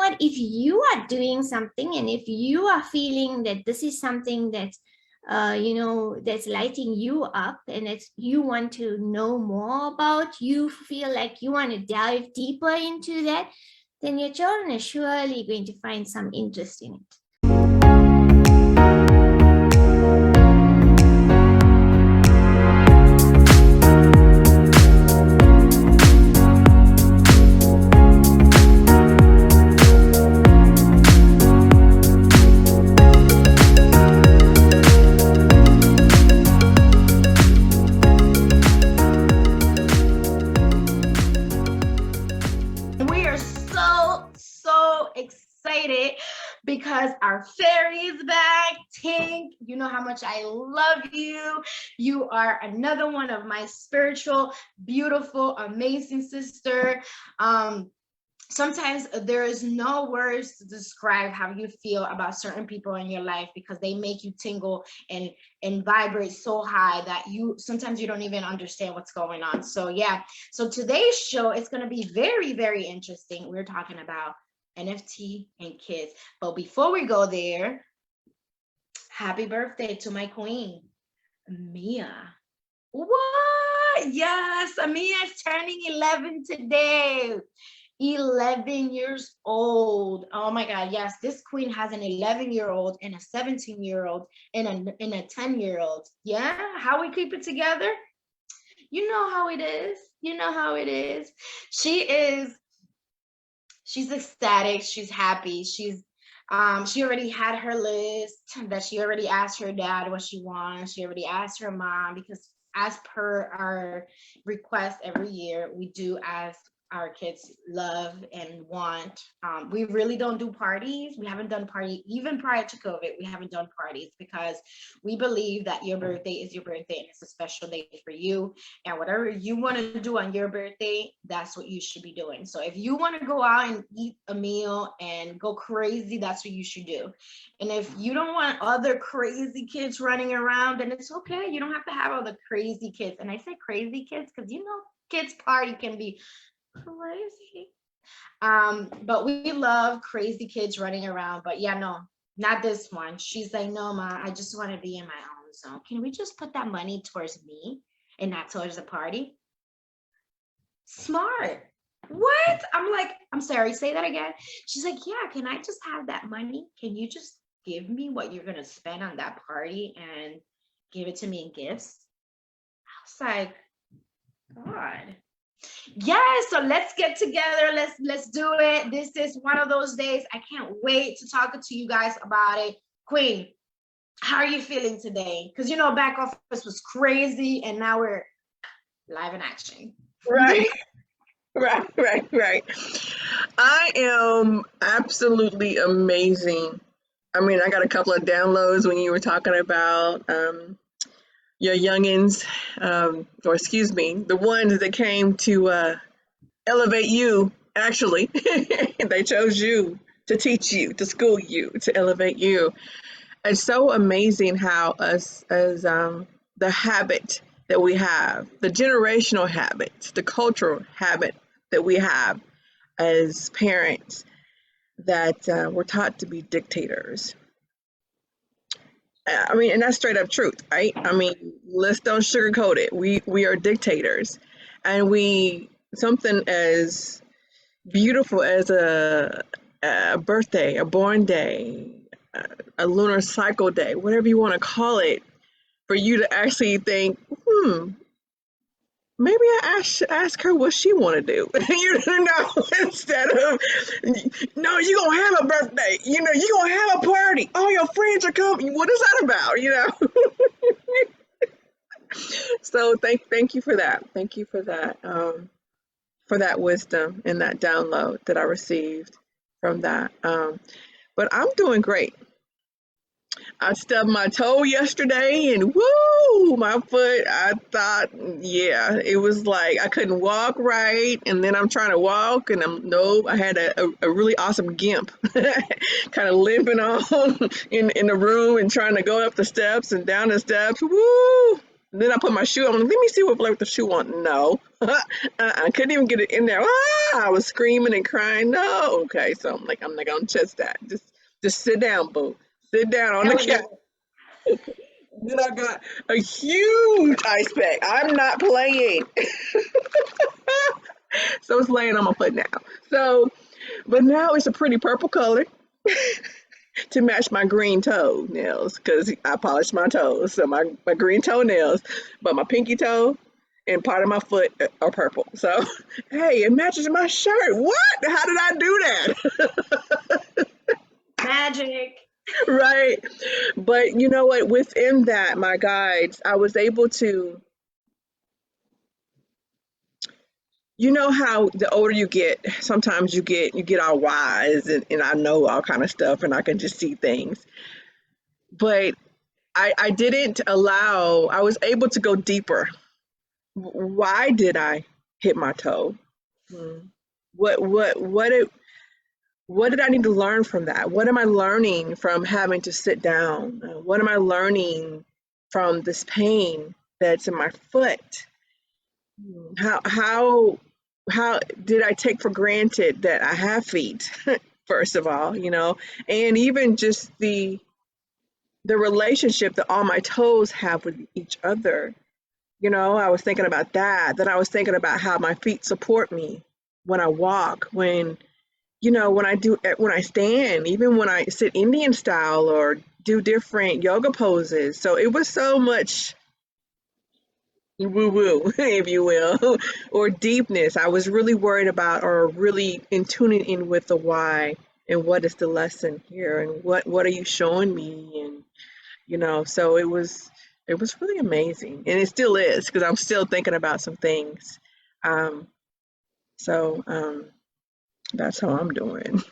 what, if you are doing something and if you are feeling that this is something that that's lighting you up and that you want to know more about, you feel like you want to dive deeper into that, then your children are surely going to find some interest in it. Because our fairy is back. Tink, you know how much I love you. You are another one of my spiritual, beautiful, amazing sister. Sometimes there is no words to describe how you feel about certain people in your life, because they make you tingle and vibrate so high that sometimes you don't even understand what's going on. So yeah, so today's show is going to be very, very interesting. We're talking about NFT and kids. But before we go there, happy birthday to my queen, Mia. What? Yes, Mia is turning 11 today. 11 years old. Oh my God, yes, this queen has an 11-year-old and a 17-year-old and a 10-year-old. Yeah, how we keep it together? You know how it is. You know how it is. She's ecstatic. She's happy. She already had her list that she already asked her dad what she wants. She already asked her mom, because as per our request every year, we do ask our kids love and want. We really don't do parties. We haven't done party even prior to COVID. We haven't done parties because we believe that your birthday is your birthday and it's a special day for you. And whatever you want to do on your birthday, that's what you should be doing. So if you want to go out and eat a meal and go crazy, that's what you should do. And if you don't want other crazy kids running around, then it's okay. You don't have to have all the crazy kids. And I say crazy kids because kids party can be crazy, but we love crazy kids running around. But yeah, no, not this one. She's like, no, Ma, I just want to be in my own zone. Can we just put that money towards me and not towards the party? Smart. What? I'm like, I'm sorry, say that again. She's like, yeah, can I just have that money? Can you just give me what you're gonna spend on that party and give it to me in gifts? I was like, God. Yes, so let's get together. Let's do it. This is one of those days. I can't wait to talk to you guys about it. Queen, how are you feeling today? Because back office was crazy and now we're live in action. Right. I am absolutely amazing. I mean, I got a couple of downloads when you were talking about your youngins, or excuse me, the ones that came to elevate you, actually. They chose you to teach you, to school you, to elevate you. It's so amazing how us as the habit that we have, the generational habits, the cultural habit that we have as parents, that we're taught to be dictators. I mean, and that's straight up truth, right? I mean, let's don't sugarcoat it. We are dictators, and something as beautiful as a birthday, a born day, a lunar cycle day, whatever you want to call it, for you to actually think, maybe I should ask her what she want to do. Instead of, no, you gonna have a birthday. You gonna have a party. All your friends are coming. What is that about? So thank you for that. Thank you for that wisdom and that download that I received from that. But I'm doing great. I stubbed my toe yesterday and woo, my foot, I thought, yeah, it was like I couldn't walk right. And then I'm trying to walk and I had a really awesome gimp kind of limping on in the room and trying to go up the steps and down the steps. Woo! And then I put my shoe on. Let me see what flavor the shoe on. No, I couldn't even get it in there. Ah, I was screaming and crying. No, okay. So I'm not gonna test that. Just sit down, boo. Sit down on the couch. Then I got a huge ice pack. I'm not playing. So it's laying on my foot now. So, but now it's a pretty purple color to match my green toenails because I polished my toes. So my green toenails, but my pinky toe and part of my foot are purple. So, hey, it matches my shirt. What? How did I do that? Magic. Right. But you know what? Within that, my guides, I was able to, you know how the older you get, sometimes you get all wise and I know all kind of stuff and I can just see things. But I didn't allow, I was able to go deeper. Why did I hit my toe? What did I need to learn from that? What am I learning from having to sit down? What am I learning from this pain that's in my foot? How did I take for granted that I have feet, first of all, you know, and even just the relationship that all my toes have with each other. You know, I was thinking about that. Then I was thinking about how my feet support me when I walk, when, you know, when I stand, even when I sit Indian style or do different yoga poses. So it was so much woo-woo, if you will, or deepness. I was really worried about or really in tuning in with the why and what is the lesson here and what are you showing me, and you know, so it was really amazing, and it still is because I'm still thinking about some things. Um, so that's how I'm doing.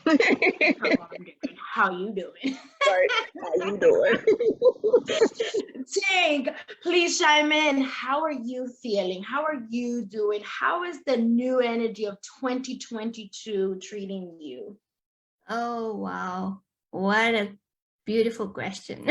How you doing? Right, how you doing? Tink, please chime in. How are you feeling? How are you doing? How is the new energy of 2022 treating you? Oh, wow. What a beautiful question.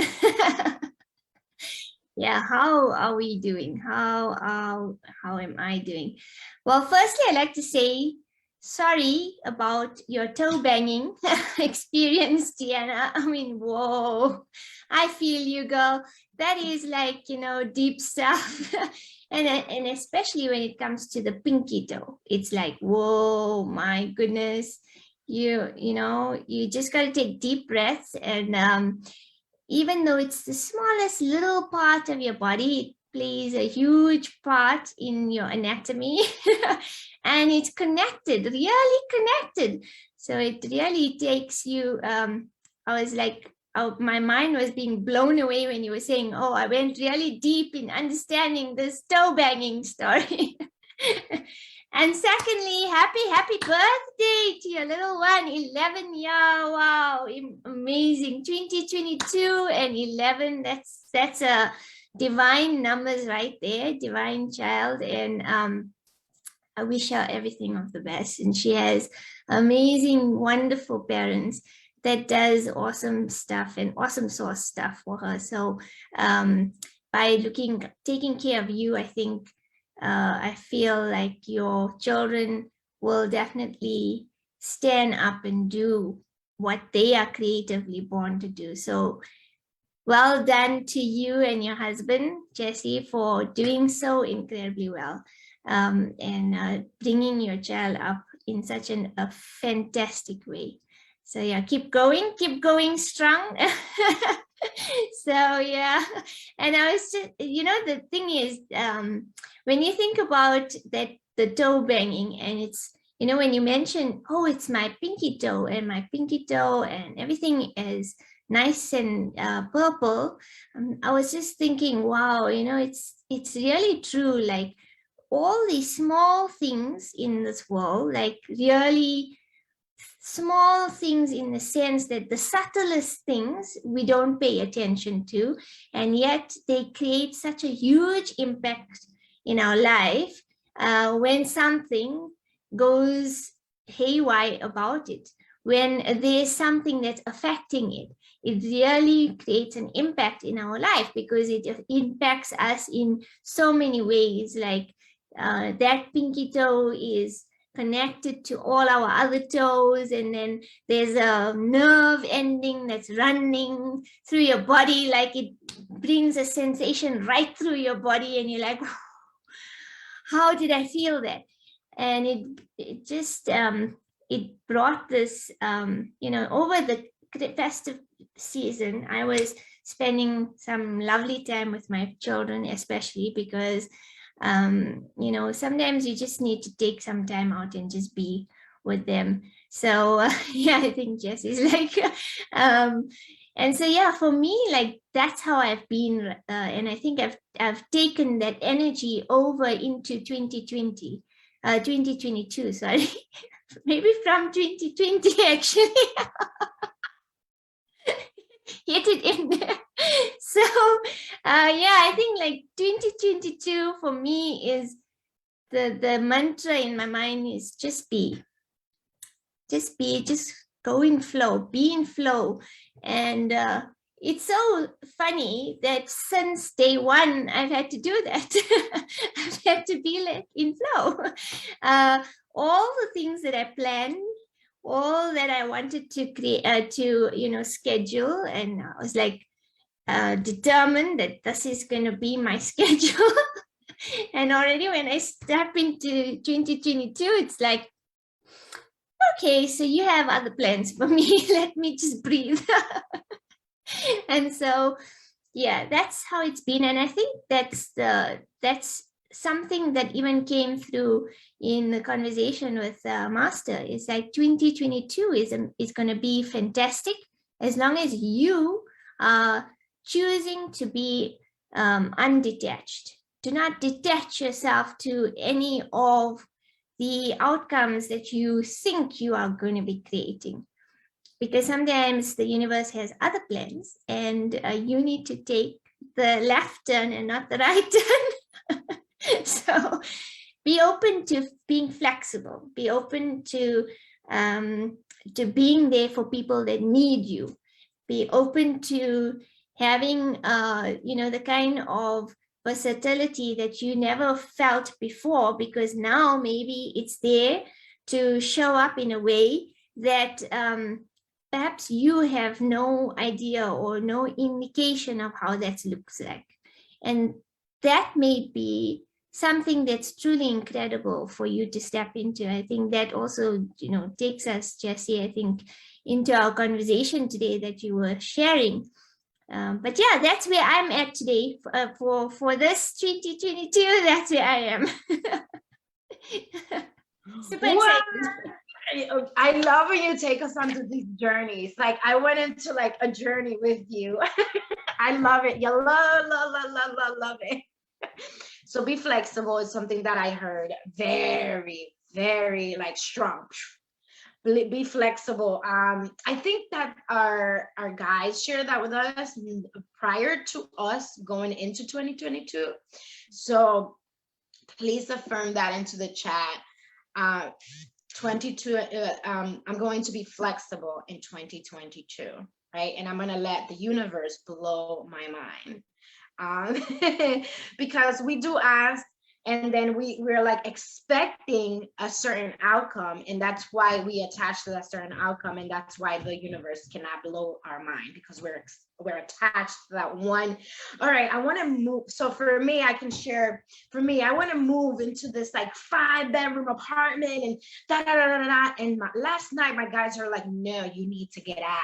Yeah, how are we doing? How am I doing? Well, firstly, I'd like to say sorry about your toe banging experience, DeAnna. I mean, whoa, I feel you, girl. That is like, you know, deep stuff. And especially when it comes to the pinky toe, it's like, whoa, my goodness. You know, you just got to take deep breaths, and even though it's the smallest little part of your body, it plays a huge part in your anatomy. And it's connected, really connected. So it really takes you, I was like, oh, my mind was being blown away when you were saying, oh, I went really deep in understanding this toe banging story. And secondly, happy birthday to your little one, 11. Yeah, wow, amazing. 2022 and 11, that's a divine numbers right there, divine child. And I wish her everything of the best. And she has amazing, wonderful parents that does awesome stuff and awesome source stuff for her. So by taking care of you, I think I feel like your children will definitely stand up and do what they are creatively born to do. So well done to you and your husband, Jesse, for doing so incredibly well, and bringing your child up in such a fantastic way. So yeah, keep going strong. So yeah, and I was just, you know, the thing is, when you think about that, the toe banging, and it's, you know, when you mention, oh, it's my pinky toe and everything is nice and purple, I was just thinking, wow, you know, it's really true. Like all these small things in this world, like really small things in the sense that the subtlest things we don't pay attention to, and yet they create such a huge impact in our life when something goes haywire about it. when there's something that's affecting it, it really creates an impact in our life, because it impacts us in so many ways. Like that pinky toe is connected to all our other toes, and then there's a nerve ending that's running through your body, like it brings a sensation right through your body, and you're like, how did I feel that? And it just it brought this, over the festive season, I was spending some lovely time with my children, especially because sometimes you just need to take some time out and just be with them. So yeah, I think Jess is like, and so yeah, for me, like that's how I've been, and I think I've taken that energy over into 2022, sorry, maybe from 2020 actually. Hit it in there. So yeah, I think like 2022 for me is the mantra in my mind is just go in flow, be in flow. And it's so funny that since day one I've had to do that. I've had to be like in flow. All the things that I planned, all that I wanted to create, schedule, and I was like determined that this is going to be my schedule. And already when I step into 2022, it's like, okay, so you have other plans for me. Let me just breathe. And so, yeah, that's how it's been. And I think that's something that even came through in the conversation with Master. Is like 2022 is going to be fantastic as long as you are choosing to be undetached. Do not detach yourself to any of the outcomes that you think you are going to be creating, because sometimes the universe has other plans, and you need to take the left turn and not the right turn. So be open to being flexible, be open to being there for people that need you, be open to having the kind of versatility that you never felt before, because now maybe it's there to show up in a way that perhaps you have no idea or no indication of how that looks like. And that may be something that's truly incredible for you to step into. I think that also, takes us, Jessie, I think, into our conversation today that you were sharing. But yeah, that's where I'm at today for this 2022. That's where I am. Super excited. I love when you take us onto these journeys. Like I went into like a journey with you. I love it. You love it. So be flexible is something that I heard very, very like strong. Be flexible. I think that our guys shared that with us prior to us going into 2022. So please affirm that into the chat. 22. I'm going to be flexible in 2022, right? And I'm gonna let the universe blow my mind. Because we do ask, and then we're like expecting a certain outcome, and that's why we attach to that certain outcome, and that's why the universe cannot blow our mind, because we're attached to that one. All right, I want to move. So for me, I can share. For me, I want to move into this like 5-bedroom apartment and da da da da da. And last night, my guys are like, "No, you need to get out,"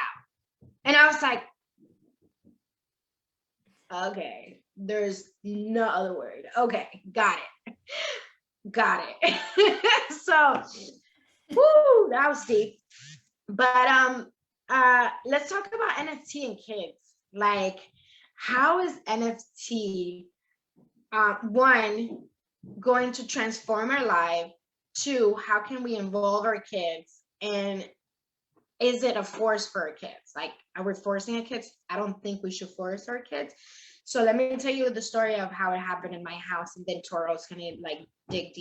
and I was like, okay, there's no other word. Okay, got it. So, woo, that was deep. But let's talk about NFT and kids. Like, how is NFT one going to transform our life? Two, how can we involve our kids? And is it a force for our kids? Like, are we forcing our kids? I don't think we should force our kids. So let me tell you the story of how it happened in my house, and then Toral's gonna like dig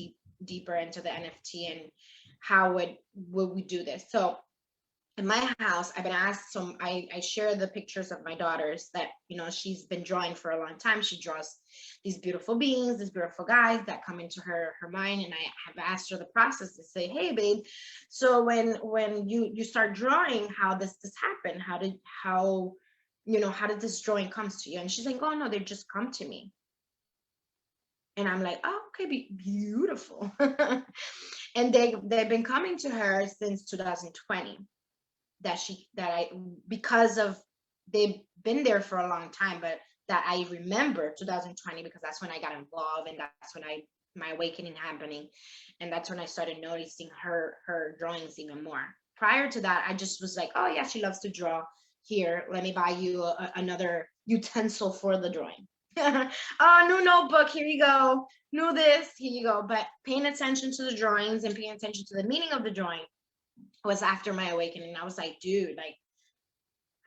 deeper into the NFT and how would we do this. So in my house, I've been asked, so I share the pictures of my daughters that, you know, she's been drawing for a long time. She draws these beautiful beings, these beautiful guys that come into her mind. And I have asked her the process to say, hey, babe, so when you start drawing, how does this happen? How did this drawing comes to you? And she's like, oh, no, they just come to me. And I'm like, oh, okay, beautiful. And they've been coming to her since 2020. Because of, they've been there for a long time, but that I remember 2020 because that's when I got involved, and that's when my awakening happening, and that's when I started noticing her drawings even more. Prior to that, I just was like, oh yeah, she loves to draw. Here, let me buy you another utensil for the drawing. Oh, new notebook, here you go. New this, here you go. But paying attention to the drawings and paying attention to the meaning of the drawing was after my awakening. I was like, dude, like,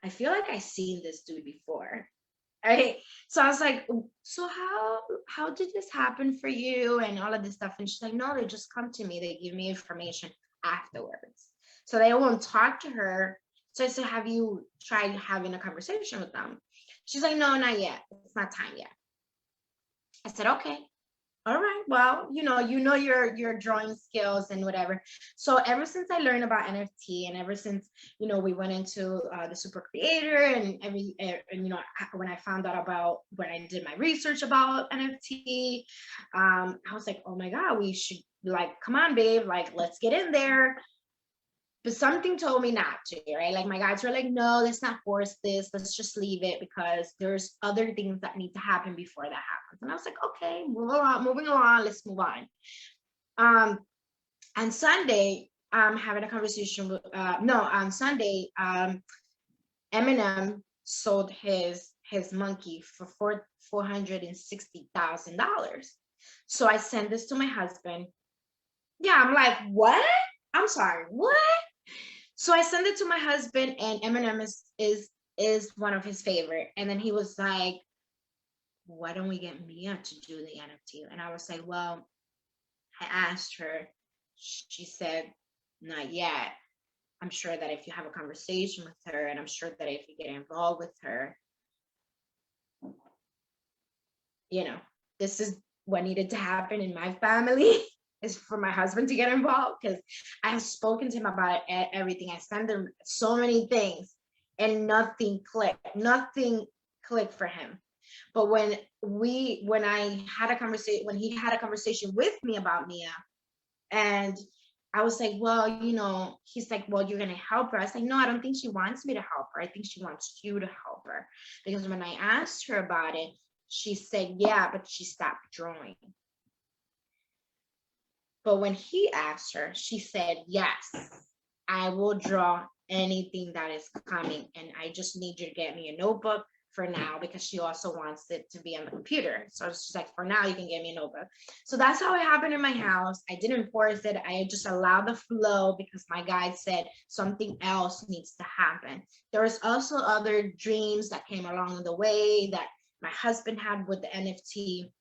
I feel like I've seen this dude before. Right? So I was like, so how did this happen for you and all of this stuff? And she's like, no, they just come to me. They give me information afterwards. So they won't talk to her. So I said, have you tried having a conversation with them? She's like, no, not yet. It's not time yet. I said, okay. All right, well, you know your drawing skills and whatever. So ever since I learned about NFT, and ever since, you know, we went into the super creator, and you know, when I found out about, when I did my research about NFT, I was like, oh my God, we should, like, come on, babe, like, let's get in there. But something told me not to, right? Like, my guys were like, no, let's not force this. Let's just leave it because there's other things that need to happen before that happens. And I was like, okay, moving along, let's move on. On Sunday, I'm having a conversation with, on Sunday, Eminem sold his monkey for $460,000. So I sent this to my husband. Yeah, I'm like, what? I'm sorry, what? So I sent it to my husband, and Eminem is one of his favorite. And then he was like, why don't we get Mia to do the NFT? And I was like, well, I asked her. She said, not yet. I'm sure that if you have a conversation with her, and I'm sure that if you get involved with her, you know, this is what needed to happen in my family. Is for my husband to get involved, because I have spoken to him about everything. I sent him so many things and nothing clicked for him. But when he had a conversation with me about Mia, and I was like, well, you know, he's like, well, you're gonna help her. I was like, no, I don't think she wants me to help her. I think she wants you to help her. Because when I asked her about it, she said, yeah, but she stopped drawing. But when he asked her, she said, yes, I will draw anything that is coming. And I just need you to get me a notebook for now, because she also wants it to be on the computer. So she's like, for now, you can get me a notebook. So that's how it happened in my house. I didn't force it. I just allowed the flow, because my guide said something else needs to happen. There was also other dreams that came along the way that my husband had with the NFT.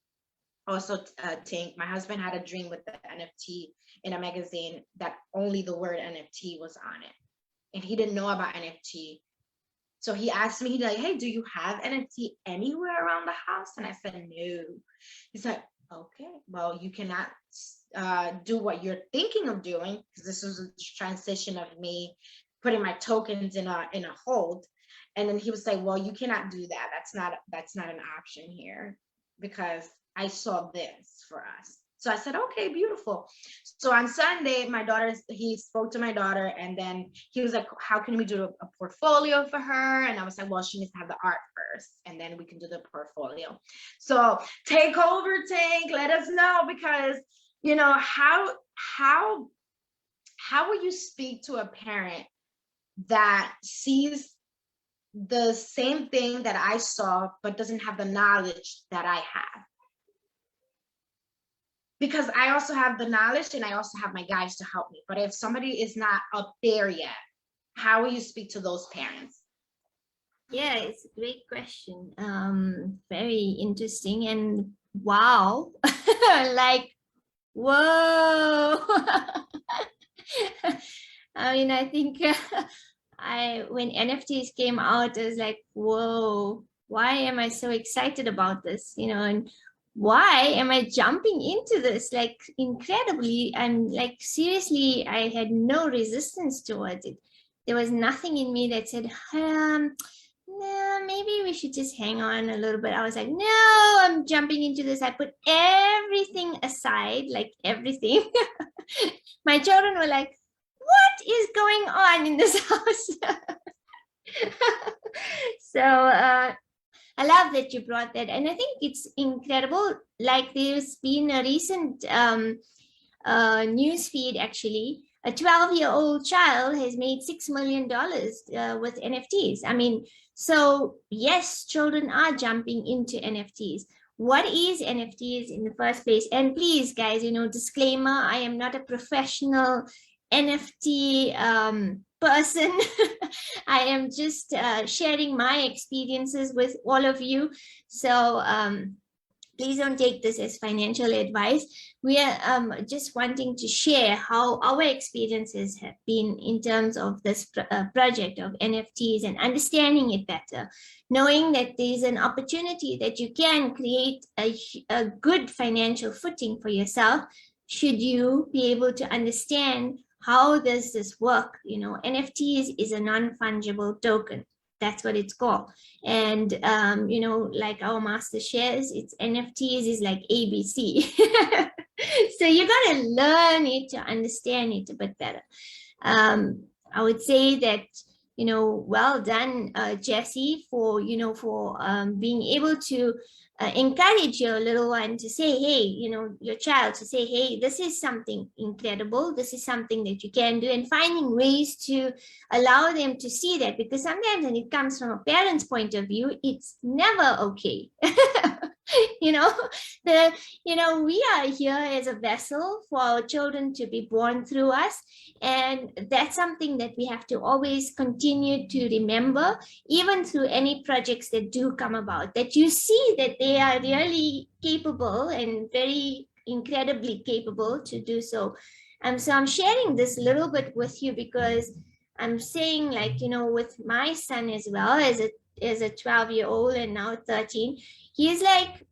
Also, Tink, my husband had a dream with the NFT in a magazine that only the word NFT was on it. And he didn't know about NFT. So he asked me, he's like, hey, do you have NFT anywhere around the house? And I said, no. He's like, okay, well, you cannot do what you're thinking of doing, because this was a transition of me putting my tokens in a hold. And then he was like, well, you cannot do that. That's not an option here, because I saw this for us. So I said, okay, beautiful. So on Sunday, he spoke to my daughter, and then he was like, how can we do a portfolio for her? And I was like, well, she needs to have the art first, and then we can do the portfolio. So take over, Tank, let us know, because, you know, how will you speak to a parent that sees the same thing that I saw, but doesn't have the knowledge that I have? Because I also have the knowledge, and I also have my guides to help me. But if somebody is not up there yet, how will you speak to those parents? Yeah, it's a great question. Very interesting, and wow, like, whoa. I mean, I think when NFTs came out, I was like, whoa, why am I so excited about this? You know, and why am I jumping into this like incredibly? And like, seriously, I had no resistance towards it. There was nothing in me that said, no, maybe we should just hang on a little bit. I was like, no, I'm jumping into this. I put everything aside, like everything. My children were like, what is going on in this house? So I love that you brought that. And I think it's incredible. Like there's been a recent news feed, actually. A 12-year-old child has made $6 million with NFTs. I mean, so yes, children are jumping into NFTs. What is NFTs in the first place? And please, guys, you know, disclaimer, I am not a professional NFT person. I am just sharing my experiences with all of you. So please don't take this as financial advice. We are just wanting to share how our experiences have been in terms of this project of NFTs and understanding it better, knowing that there's an opportunity that you can create a good financial footing for yourself should you be able to understand how does this work. You know, NFTs is a non-fungible token. That's what it's called. And, you know, like our master shares, it's NFTs is like ABC. So you got to learn it to understand it a bit better. I would say that, you know, well done, Jessie, for, you know, for being able to encourage your little one to say, hey, you know, your child to say, hey, this is something incredible. This is something that you can do, and finding ways to allow them to see that, because sometimes when it comes from a parent's point of view, it's never okay. You know, we are here as a vessel for our children to be born through us. And that's something that we have to always continue to remember, even through any projects that do come about, that you see that they are really capable and very incredibly capable to do so. So I'm sharing this little bit with you because I'm saying, like, you know, with my son as well, as a 12-year-old and now 13, he is like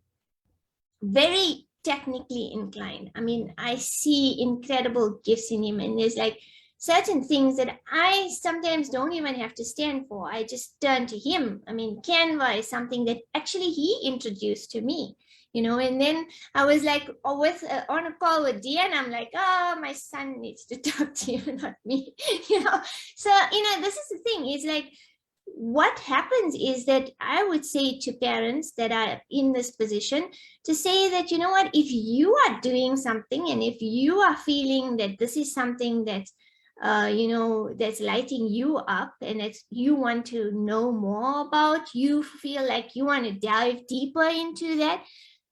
very technically inclined. I mean, I see incredible gifts in him, and there's like certain things that I sometimes don't even have to stand for. I just turn to him. I mean, Canva is something that actually he introduced to me, you know. And then I was like, on a call with DeAnna, I'm like, oh, my son needs to talk to you, not me, you know. So, you know, this is the thing. It's like, what happens is that I would say to parents that are in this position to say that, you know what, if you are doing something and if you are feeling that this is something that, you know, that's lighting you up and that you want to know more about, you feel like you want to dive deeper into that,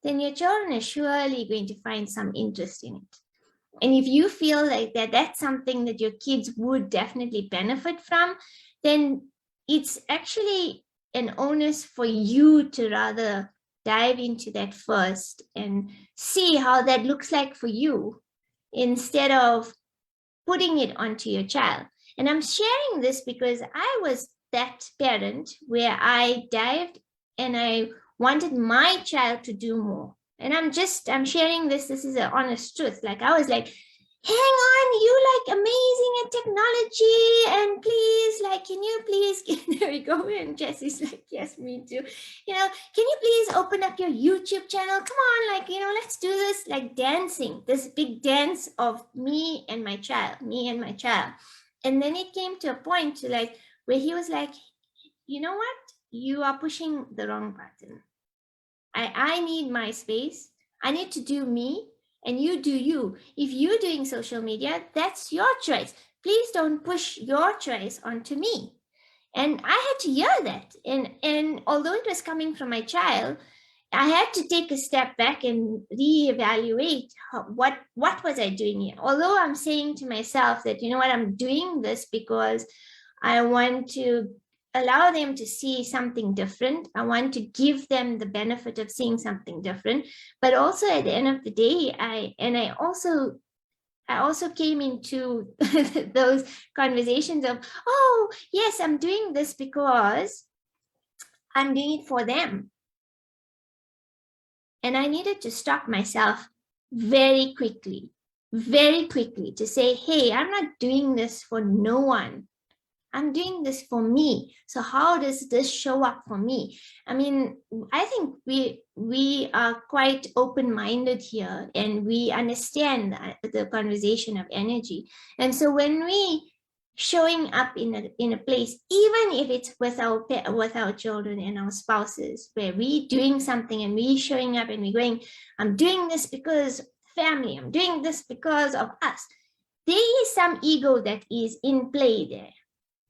then your children are surely going to find some interest in it. And if you feel like that's something that your kids would definitely benefit from, then it's actually an onus for you to rather dive into that first and see how that looks like for you instead of putting it onto your child. And I'm sharing this because I was that parent where I dived and I wanted my child to do more. And I'm sharing this. This is an honest truth. Like, I was like, hang on, you like amazing at technology, and please, like, can you please, there we go. And Jessie's like, yes, me too. You know, can you please open up your YouTube channel? Come on, like, you know, let's do this, like dancing, this big dance of me and my child. And then it came to a point to like, where he was like, you know what? You are pushing the wrong button. I need my space. I need to do me. And you do you. If you're doing social media, that's your choice. Please don't push your choice onto me. And I had to hear that. And although it was coming from my child, I had to take a step back and reevaluate what was I doing here. Although I'm saying to myself that, you know what, I'm doing this because I want to allow them to see something different. I want to give them the benefit of seeing something different. But also at the end of the day, I I also came into those conversations of, oh, yes, I'm doing this because I'm doing it for them. And I needed to stop myself very quickly to say, hey, I'm not doing this for no one. I'm doing this for me. So how does this show up for me? I mean, I think we are quite open-minded here, and we understand the conversation of energy. And so when we showing up in a place, even if it's with our children and our spouses, where we doing something and we showing up and we going, I'm doing this because family, I'm doing this because of us. There is some ego that is in play there.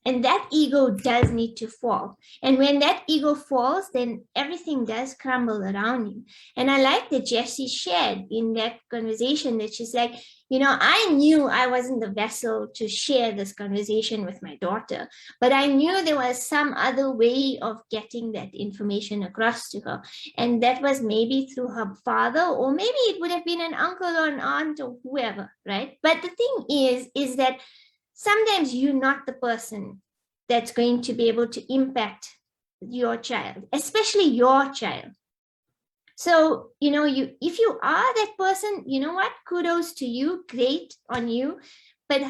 And that ego does need to fall. And when that ego falls, then everything does crumble around you. And I like that Jessie shared in that conversation that she's like, you know, I knew I wasn't the vessel to share this conversation with my daughter, but I knew there was some other way of getting that information across to her. And that was maybe through her father, or maybe it would have been an uncle or an aunt or whoever, right? But the thing is that sometimes you're not the person that's going to be able to impact your child, especially your child. So, you know, if you are that person, you know what, kudos to you, great on you, but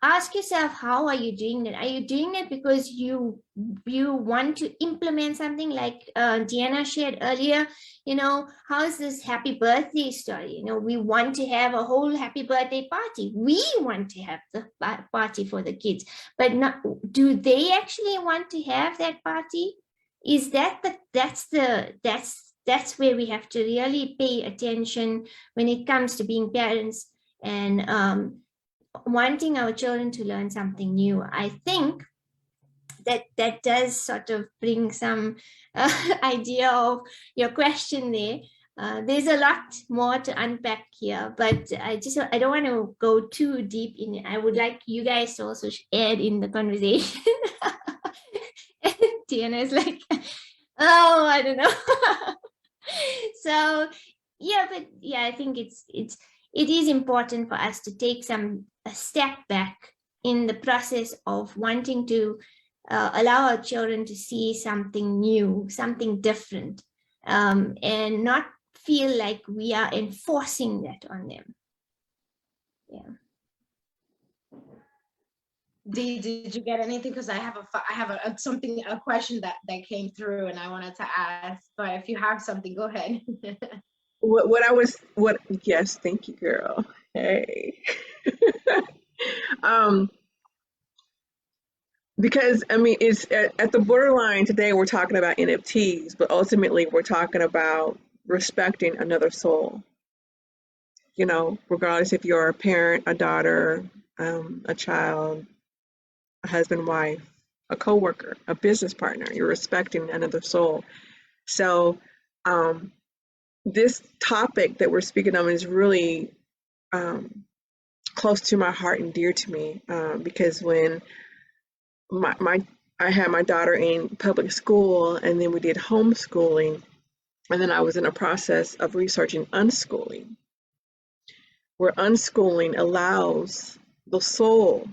ask yourself, how are you doing that? Are you doing that because you want to implement something like DeAnna shared earlier? You know, how's this happy birthday story? You know, we want to have a whole happy birthday party. We want to have the party for the kids, but not, do they actually want to have that party? Is that's where we have to really pay attention when it comes to being parents and wanting our children to learn something new. I think that does sort of bring some idea of your question there. There's a lot more to unpack here, but I don't want to go too deep in it. I would like you guys to also add in the conversation. DeAnna is like, oh, I don't know. So yeah, but yeah, I think it is important for us to take a step back in the process of wanting to allow our children to see something new, something different, and not feel like we are enforcing that on them. Yeah. Dee, did you get anything? Because I have a question that came through and I wanted to ask, but if you have something, go ahead. Yes, thank you, girl. Hey. Because I mean, it's at the borderline today, we're talking about NFTs, but ultimately we're talking about respecting another soul. You know, regardless if you're a parent, a daughter, a child, a husband, wife, a coworker, a business partner, you're respecting another soul. So this topic that we're speaking of is really close to my heart and dear to me, because when I had my daughter in public school, and then we did homeschooling, and then I was in a process of researching unschooling, where unschooling allows the soul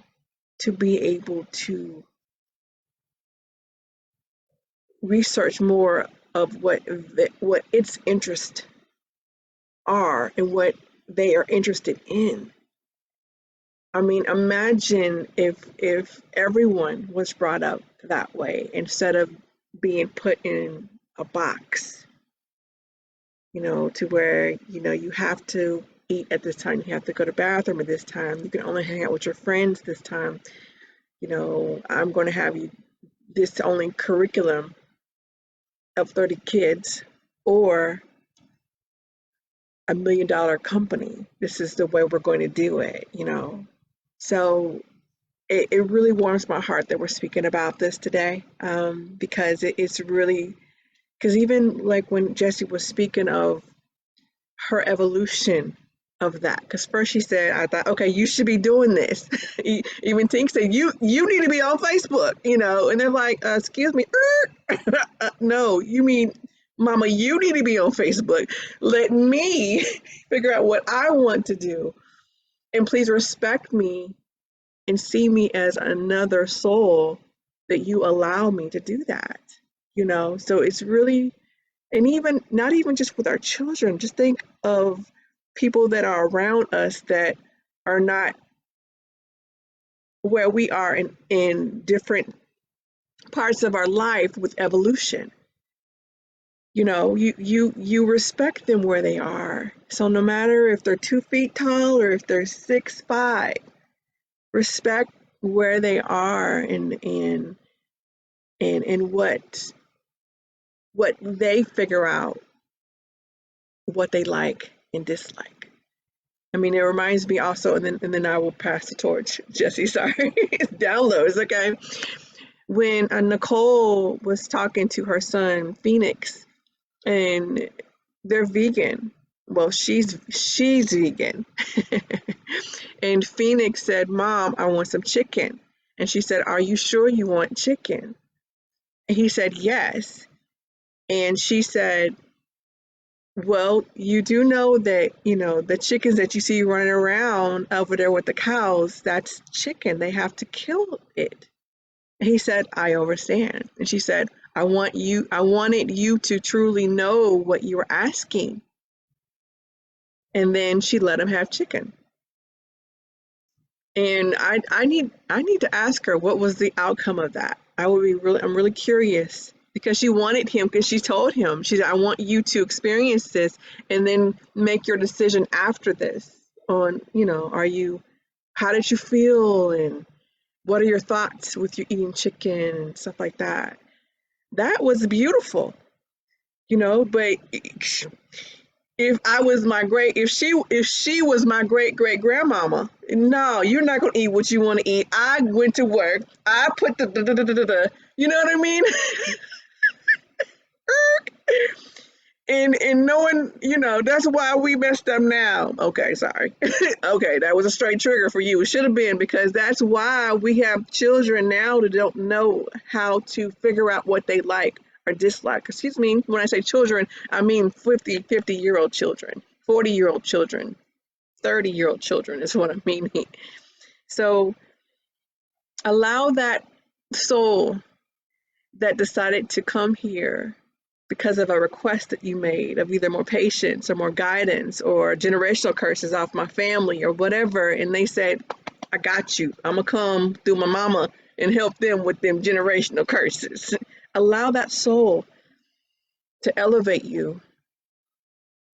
to be able to research more of what its interests are and what they are interested in. I mean, imagine if everyone was brought up that way instead of being put in a box, you know, to where, you know, you have to eat at this time, you have to go to the bathroom at this time, you can only hang out with your friends this time, you know, I'm going to have you this only curriculum of 30 kids, or $1 million company. This is the way we're going to do it, you know. So it really warms my heart that we're speaking about this today, because it's really, because even like when Jessie was speaking of her evolution of that, because first she said, I thought, okay, you should be doing this. Even Tink said, you need to be on Facebook, you know, and they're like, excuse me, no, you mean, Mama, you need to be on Facebook. Let me figure out what I want to do. And please respect me and see me as another soul that you allow me to do that. You know, so it's really, and even not even just with our children, just think of people that are around us that are not where we are in different parts of our life with evolution. You know, you respect them where they are. So no matter if they're 2 feet tall or if they're 6'5", respect where they are and what they figure out, what they like and dislike. I mean, it reminds me also, and then I will pass the torch, Jesse. Sorry, downloads. Okay, when Nicole was talking to her son Phoenix, and they're vegan. Well, she's vegan, and Phoenix said, "Mom, I want some chicken," and she said, "Are you sure you want chicken?" And he said, "Yes," and she said, "Well, you do know that, you know, the chickens that you see running around over there with the cows, that's chicken. They have to kill it." And he said, "I understand." And she said, I wanted you to truly know what you were asking." And then she let him have chicken. And I need to ask her what was the outcome of that. I'm really curious, because she wanted him, because she told him, she said, "I want you to experience this and then make your decision after this on, you know, how did you feel and what are your thoughts with you eating chicken and stuff like that." That was beautiful, you know, but if she was my great grandmama, no, you're not gonna eat what you want to eat. I went to work. I put you know what I mean? and knowing, you know, that's why we messed up now. Okay, sorry. Okay, that was a straight trigger for you. It should have been, because that's why we have children now that don't know how to figure out what they like or dislike. Excuse me, when I say children, I mean 50-year-old children, 40-year-old children, 30-year-old children is what I mean. So allow that soul that decided to come here because of a request that you made of either more patience or more guidance or generational curses off my family or whatever, and they said, "I got you. I'm gonna come through my mama and help them with them generational curses." Allow that soul to elevate you,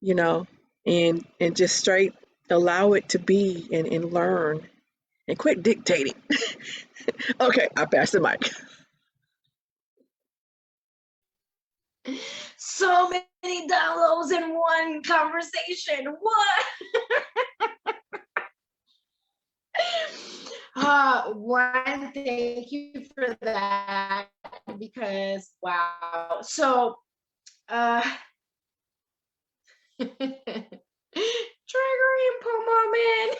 you know, and just straight allow it to be and learn and quit dictating. Okay, I pass the mic. So many downloads in one conversation. What? One, thank you for that, because wow. So triggering moment.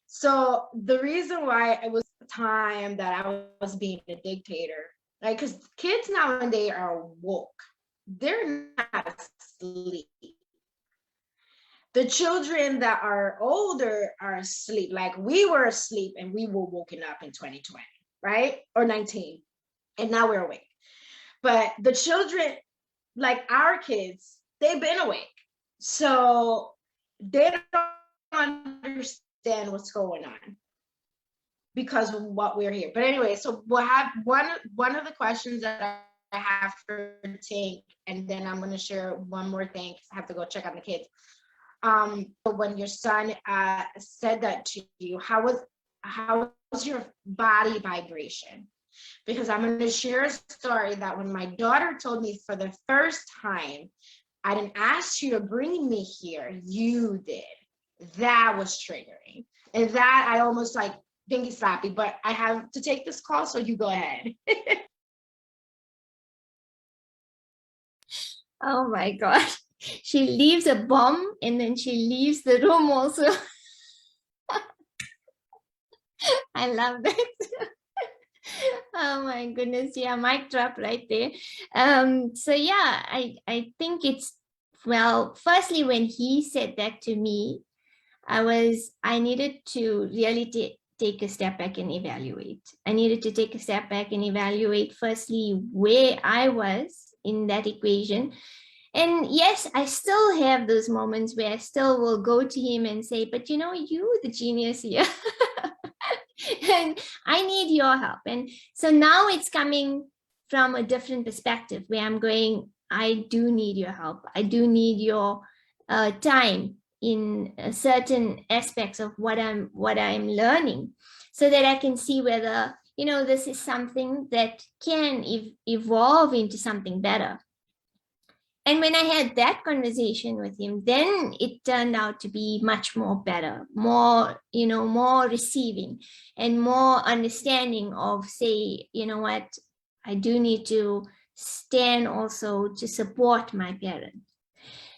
So the reason why it was time that I was being a dictator, like, because kids nowadays are woke. They're not asleep. The children that are older are asleep. Like we were asleep and we were woken up in 2020, right? Or 19. And now we're awake. But the children, like our kids, they've been awake. So they don't understand what's going on because of what we're here. But anyway, so we'll have one of the questions that I have for Tink, and then I'm going to share one more thing because I have to go check on the kids. When your son said that to you, how was your body vibration? Because I'm going to share a story that when my daughter told me for the first time, "I didn't ask you to bring me here, you did." That was triggering. And that I almost like dinky slappy, but I have to take this call, so you go ahead. Oh my God. She leaves a bomb and then she leaves the room also. I love that. Oh my goodness. Yeah, mic drop right there. So yeah, I think it's, well, firstly, when he said that to me, I needed to really take a step back and evaluate. I needed to take a step back and evaluate firstly where I was in that equation. And yes, I still have those moments where I still will go to him and say, but you know, you the genius here. And I need your help. And so now it's coming from a different perspective where I'm going, I do need your help. I do need your time in certain aspects of what I'm learning, so that I can see whether, you know, this is something that can evolve into something better. And when I had that conversation with him, then it turned out to be much more better, more, you know, more receiving and more understanding of, say, you know what, I do need to stand also to support my parents.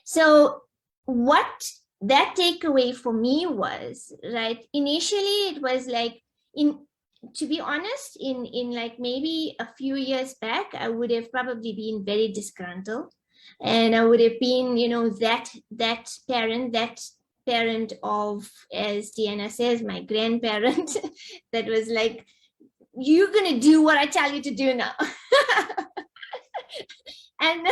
So what that takeaway for me was, right, initially it was like, to be honest, in like maybe a few years back, I would have probably been very disgruntled. And I would have been, you know, that parent of, as DeAnna says, my grandparent, that was like, you're going to do what I tell you to do now. And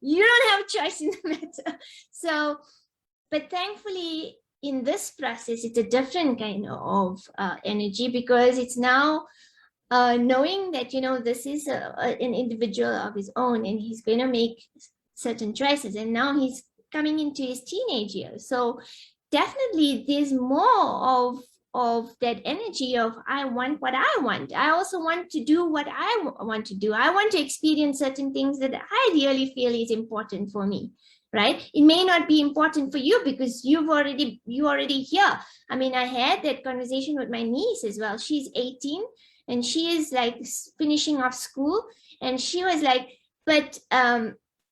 you don't have a choice in the matter. So, but thankfully, in this process, it's a different kind of energy, because it's now knowing that, you know, this is an individual of his own, and he's going to make certain choices, and now he's coming into his teenage years. So definitely there's more of that energy of, I want what I want. I also want to do what I want to do. I want to experience certain things that I really feel is important for me, right? It may not be important for you because you're already here. I mean, I had that conversation with my niece as well. She's 18 and she is like finishing off school, and she was like, but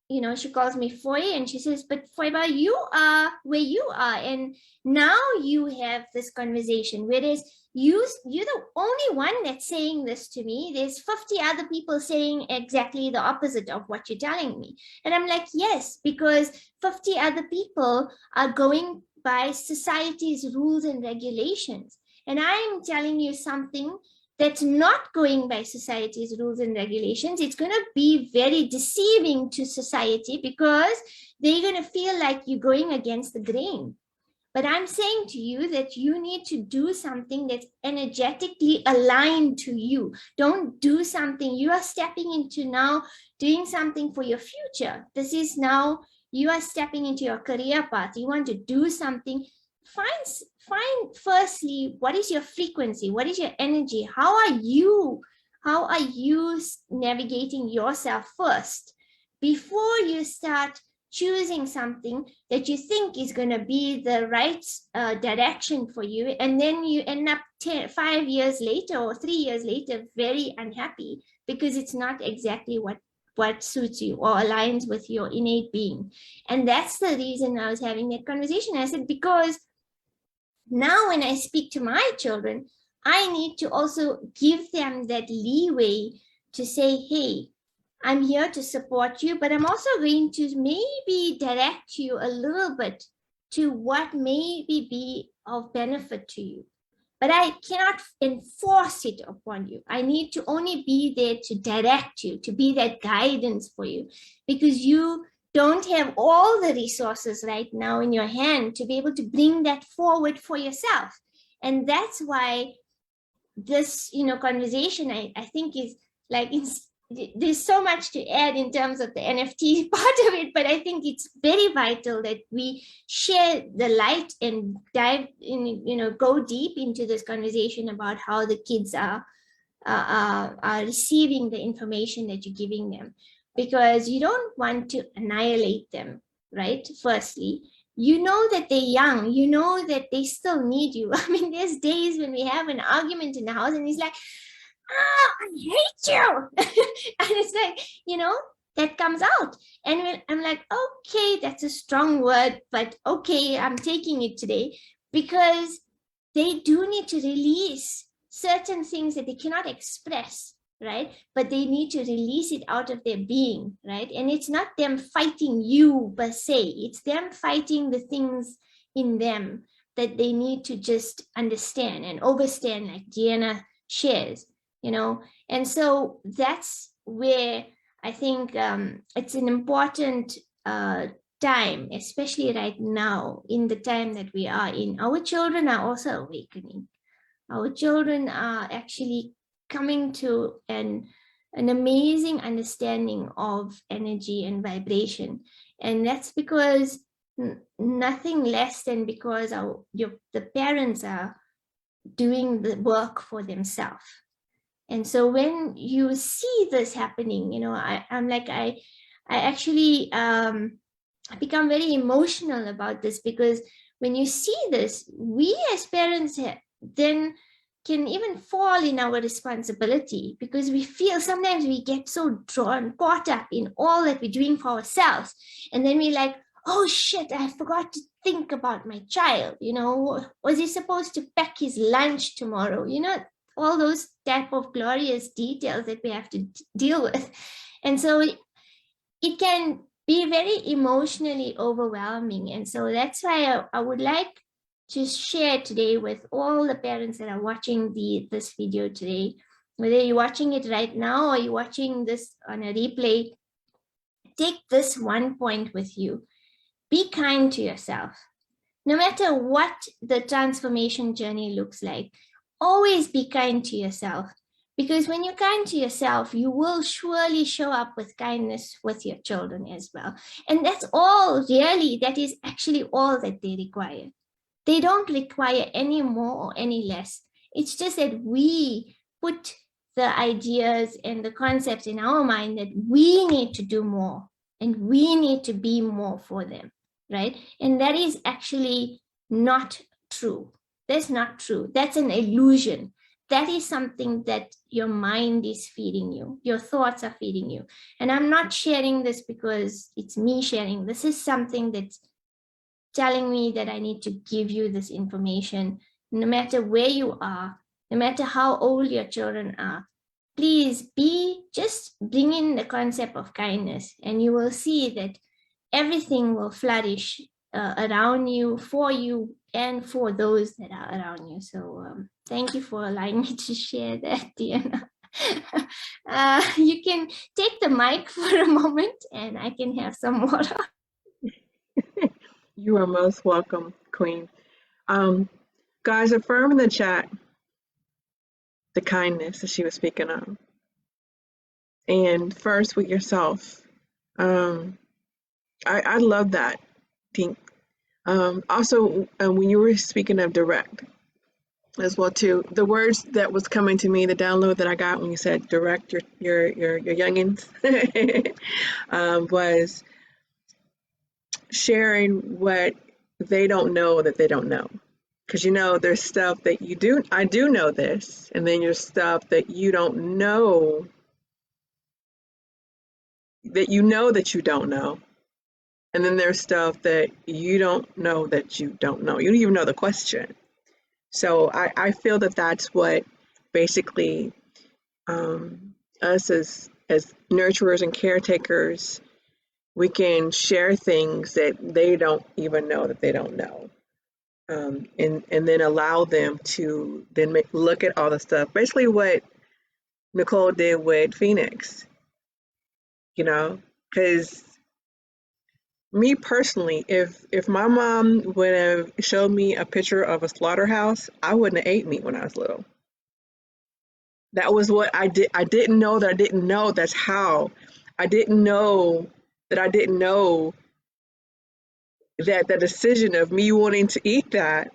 you know, she calls me Foy, and she says, but Foiba, you are where you are, and now you have this conversation, whereas you're the only one that's saying this to me. There's 50 other people saying exactly the opposite of what you're telling me. And I'm like, yes, because 50 other people are going by society's rules and regulations, and I'm telling you something that's not going by society's rules and regulations. It's going to be very deceiving to society, because they're going to feel like you're going against the grain. But I'm saying to you that you need to do something that's energetically aligned to you. Don't do something. You are stepping into now doing something for your future. This is now, you are stepping into your career path. You want to do something. Find firstly, what is your frequency? What is your energy? How are you navigating yourself first before you start choosing something that you think is going to be the right direction for you, and then you end up 5 years later or 3 years later very unhappy because it's not exactly what suits you or aligns with your innate being. And that's the reason I was having that conversation. I said, because now when I speak to my children, I need to also give them that leeway to say, hey, I'm here to support you, but I'm also going to maybe direct you a little bit to what maybe be of benefit to you. But I cannot enforce it upon you. I need to only be there to direct you, to be that guidance for you, because you don't have all the resources right now in your hand to be able to bring that forward for yourself. And that's why this, you know, conversation, I think is like, there's so much to add in terms of the NFT part of it, but I think it's very vital that we share the light and dive in, you know, go deep into this conversation about how the kids are receiving the information that you're giving them, because you don't want to annihilate them, right? Firstly, you know that they're young, you know that they still need you. I mean, there's days when we have an argument in the house and he's like, oh, I hate you. And it's like, you know, that comes out. And I'm like, okay, that's a strong word, but okay, I'm taking it today, because they do need to release certain things that they cannot express, right? But they need to release it out of their being, right? And it's not them fighting you per se, it's them fighting the things in them. that they need to just understand and overstand, like DeAnna shares, and so that's where I think it's an important time, especially right now in the time that we are in. Our children are also awakening. Our children are actually coming to an amazing understanding of energy and vibration. And that's because nothing less than because the parents are doing the work for themselves. And so when you see this happening, I'm like, I actually become very emotional about this, because when you see this, we as parents then can even fall in our responsibility, because we feel sometimes we get so caught up in all that we're doing for ourselves. And then we're like, oh shit, I forgot to think about my child. Was he supposed to pack his lunch tomorrow? All those type of glorious details that we have to deal with. And so it can be very emotionally overwhelming. And so that's why I would like to share today with all the parents that are watching this video today, whether you're watching it right now or you're watching this on a replay, take this one point with you. Be kind to yourself. No matter what the transformation journey looks like, always be kind to yourself. Because when you're kind to yourself, you will surely show up with kindness with your children as well. And that's all really, that is actually all that they require. They don't require any more or any less. It's just that we put the ideas and the concepts in our mind that we need to do more and we need to be more for them, right? And that is actually not true. That's not true. That's an illusion. That is something that your mind is feeding you. Your thoughts are feeding you. And I'm not sharing this because it's me sharing. This is something that's telling me that I need to give you this information, no matter where you are, no matter how old your children are. Please just bring in the concept of kindness, and you will see that everything will flourish around you, for you, and for those that are around you. So thank you for allowing me to share that, DeAnna. You can take the mic for a moment and I can have some water. You are most welcome, Queen. Guys, affirm in the chat the kindness that she was speaking of. And first with yourself. I love that, Tink. Also, when you were speaking of direct as well too, the words that was coming to me, the download that I got when you said direct your youngins, was sharing what they don't know that they don't know. Because there's stuff that I do know this, and then there's stuff that you don't know that that you don't know. And then there's stuff that you don't know that you don't know. You don't even know the question. So I feel that that's what basically us as nurturers and caretakers, we can share things that they don't even know that they don't know. And then allow them to then look at all the stuff. Basically what Nicole did with Phoenix, because me personally, if my mom would have showed me a picture of a slaughterhouse, I wouldn't have ate meat when I was little. That was what I did. I didn't know that I didn't know. That's how. I didn't know that I didn't know that the decision of me wanting to eat that,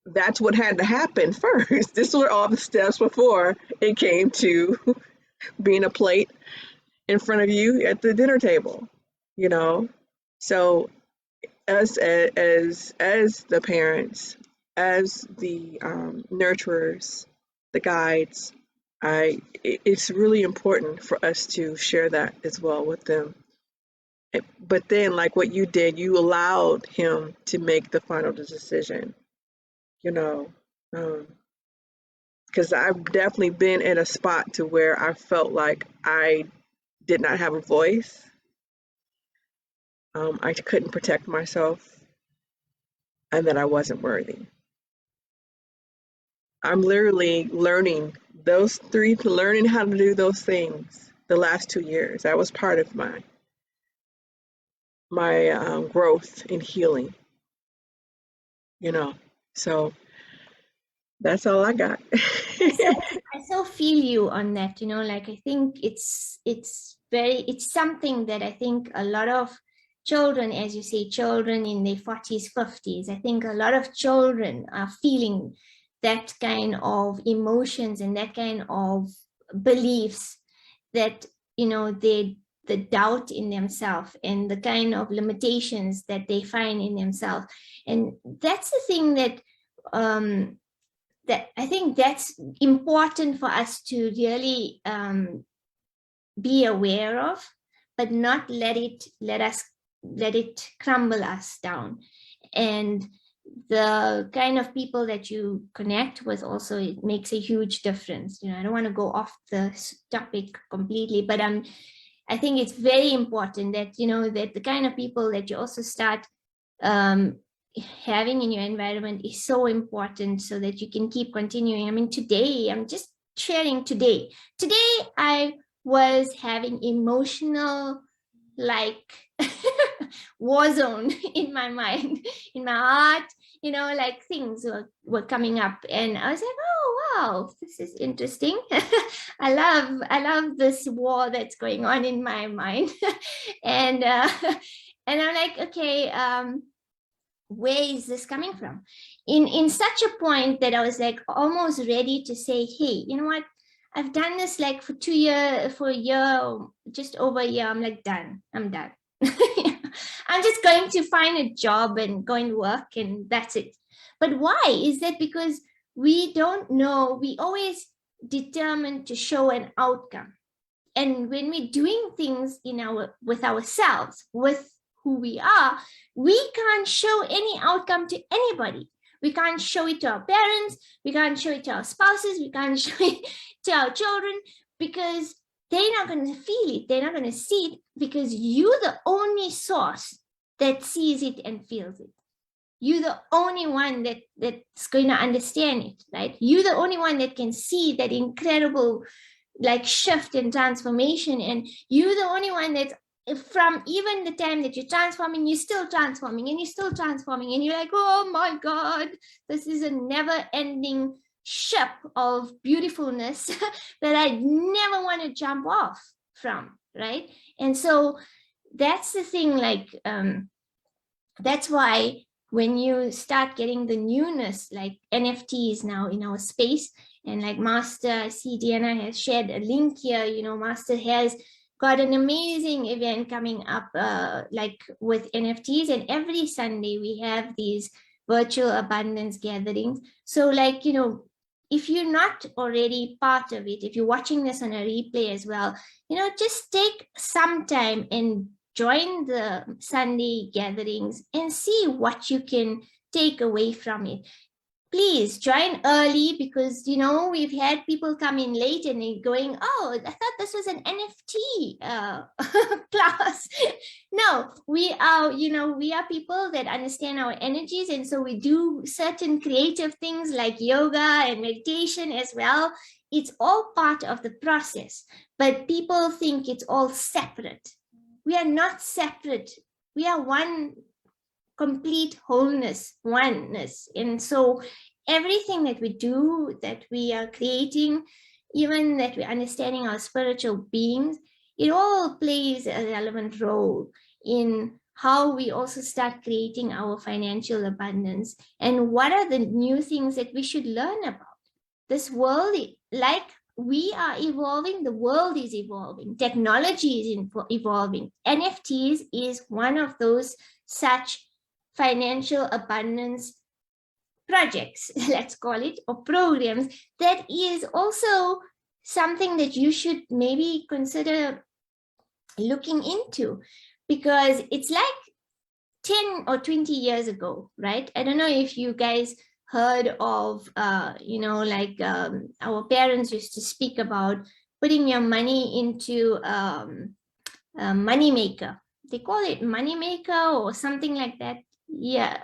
that's what had to happen first. This were all the steps before it came to being a plate in front of you at the dinner table, So us as the parents, as the nurturers, the guides, it's really important for us to share that as well with them. But then, like what you did, you allowed him to make the final decision, because I've definitely been in a spot to where I felt like I did not have a voice. I couldn't protect myself. and that I wasn't worthy. I'm literally learning learning how to do those things the last 2 years. That was part of my growth and healing, you know. So that's all I got. I so feel you on that, you know, like I think it's something that I think a lot of children, as you say, children in their 40s, 50s, I think a lot of children are feeling that kind of emotions and that kind of beliefs that, you know, the doubt in themselves and the kind of limitations that they find in themselves. And that's the thing that that I think that's important for us to really be aware of, but not let it crumble us down. And the kind of people that you connect with also, it makes a huge difference. You know, I don't want to go off the topic completely, but I think it's very important that, you know, that the kind of people that you also start having in your environment is so important so that you can keep continuing. I mean, today, I'm just sharing today. Today, I was having emotional, like, war zone in my mind, in my heart, you know, like things were coming up. And I was like, oh, wow, this is interesting. I love this war that's going on in my mind. And I'm like, okay, where is this coming from? In such a point that I was like almost ready to say, hey, you know what? I've done this like for a year, just over a year. I'm like, done. I'm done. I'm just going to find a job and go and work, and that's it. But why? Is that because we don't know? We always determined to show an outcome. And when we're doing things with ourselves, with who we are, we can't show any outcome to anybody. We can't show it to our parents. We can't show it to our spouses. We can't show it to our children, because they're not going to feel it. They're not going to see it, because you're the only source that sees it and feels it. You're the only one that's going to understand it, right? You're the only one that can see that incredible like shift and transformation. And you're the only one that's, from even the time that you're transforming, you're still transforming and you're still transforming. And you're like, oh my God, this is a never ending ship of beautifulness that I never want to jump off from, right? And so that's the thing, like, that's why when you start getting the newness, like NFTs now in our space, and like Master, I see DeAnna has shared a link here, you know, Master has got an amazing event coming up, like with NFTs, and every Sunday we have these virtual abundance gatherings. So like, you know, if you're not already part of it, if you're watching this on a replay as well, you know, just take some time and join the Sunday gatherings and see what you can take away from it. Please join early, because, you know, we've had people come in late and they're going, oh, I thought this was an NFT class. No, we are, you know, we are people that understand our energies. And so we do certain creative things like yoga and meditation as well. It's all part of the process, but people think it's all separate. We are not separate. We are one complete wholeness, oneness. And so everything that we do, that we are creating, even that we're understanding our spiritual beings, it all plays a relevant role in how we also start creating our financial abundance. And what are the new things that we should learn about? This world, like we are evolving, the world is evolving, technology is evolving. NFTs is one of those such financial abundance projects, let's call it, or programs, that is also something that you should maybe consider looking into, because it's like 10 or 20 years ago, right? I don't know if you guys heard of, you know, like our parents used to speak about putting your money into a money maker. They call it money maker or something like that. Yeah.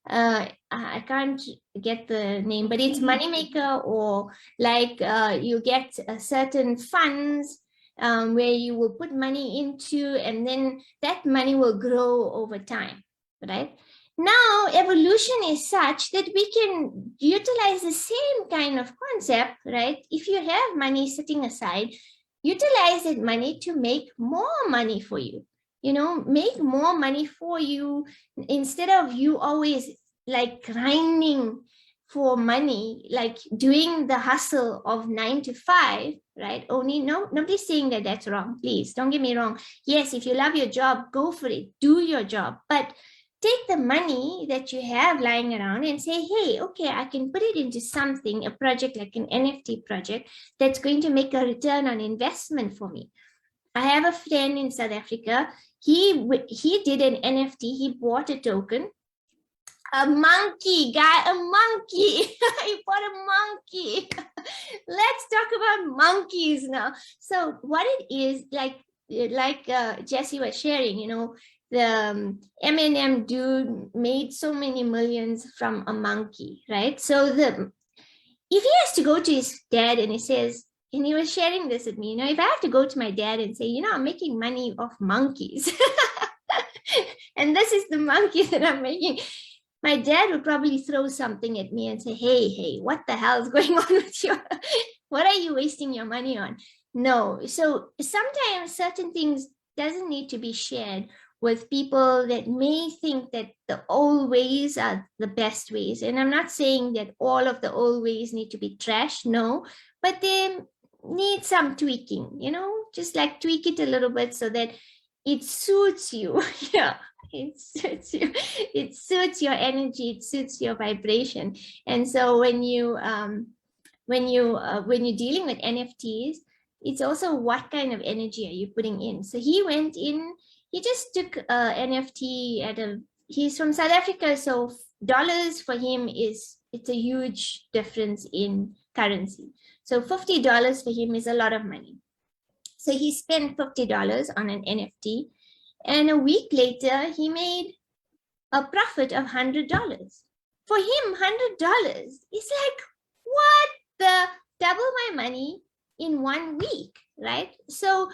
I can't get the name, but it's Moneymaker, or like you get certain funds where you will put money into, and then that money will grow over time, right? Now, evolution is such that we can utilize the same kind of concept, right? If you have money sitting aside, utilize that money to make more money for you. You know, make more money for you instead of you always like grinding for money, like doing the hustle of 9 to 5, right? Only nobody's saying that that's wrong. Please don't get me wrong. Yes, if you love your job, go for it, do your job, but take the money that you have lying around and say, hey, okay, I can put it into something, a project like an NFT project that's going to make a return on investment for me. I have a friend in South Africa. He did an NFT. He bought a token. A monkey, guy, a monkey. He bought a monkey. Let's talk about monkeys now. So what it is, like Jessie was sharing, you know, the M&M dude made so many millions from a monkey, right? So if he has to go to his dad and he says, and he was sharing this with me, you know, if I have to go to my dad and say, you know, I'm making money off monkeys, and this is the monkey that I'm making, my dad would probably throw something at me and say, hey, what the hell is going on with you? What are you wasting your money on? No. So sometimes certain things doesn't need to be shared with people that may think that the old ways are the best ways. And I'm not saying that all of the old ways need to be trash, no, but they need some tweaking, you know, just like tweak it a little bit so that it suits you. Yeah, it suits you. It suits your energy. It suits your vibration. And so when you're dealing with NFTs, it's also what kind of energy are you putting in. So he went in. He just took NFT he's from South Africa, so dollars for him it's a huge difference in currency. So $50 for him is a lot of money. So he spent $50 on an NFT, and a week later he made a profit of $100. For him, $100 is like, what the, double my money in 1 week, right? So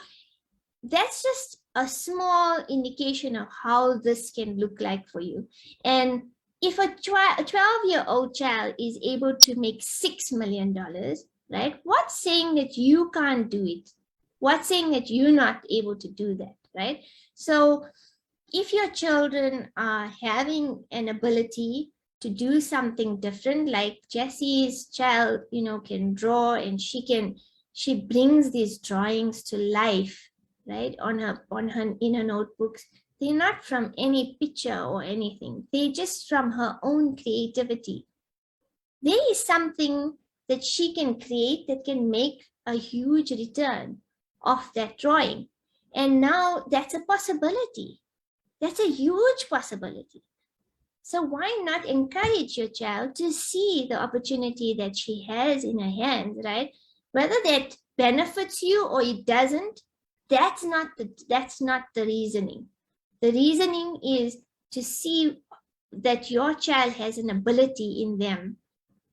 that's just a small indication of how this can look like for you. And if a 12-year-old child is able to make $6 million, right? What's saying that you can't do it? What's saying that you're not able to do that, right? So if your children are having an ability to do something different, like Jessie's child, you know, can draw, and she brings these drawings to life, right, in her notebooks. They're not from any picture or anything. They're just from her own creativity. There is something that she can create that can make a huge return of that drawing. And now that's a possibility. That's a huge possibility. So why not encourage your child to see the opportunity that she has in her hands, right? Whether that benefits you or it doesn't, that's not the reasoning. The reasoning is to see that your child has an ability in them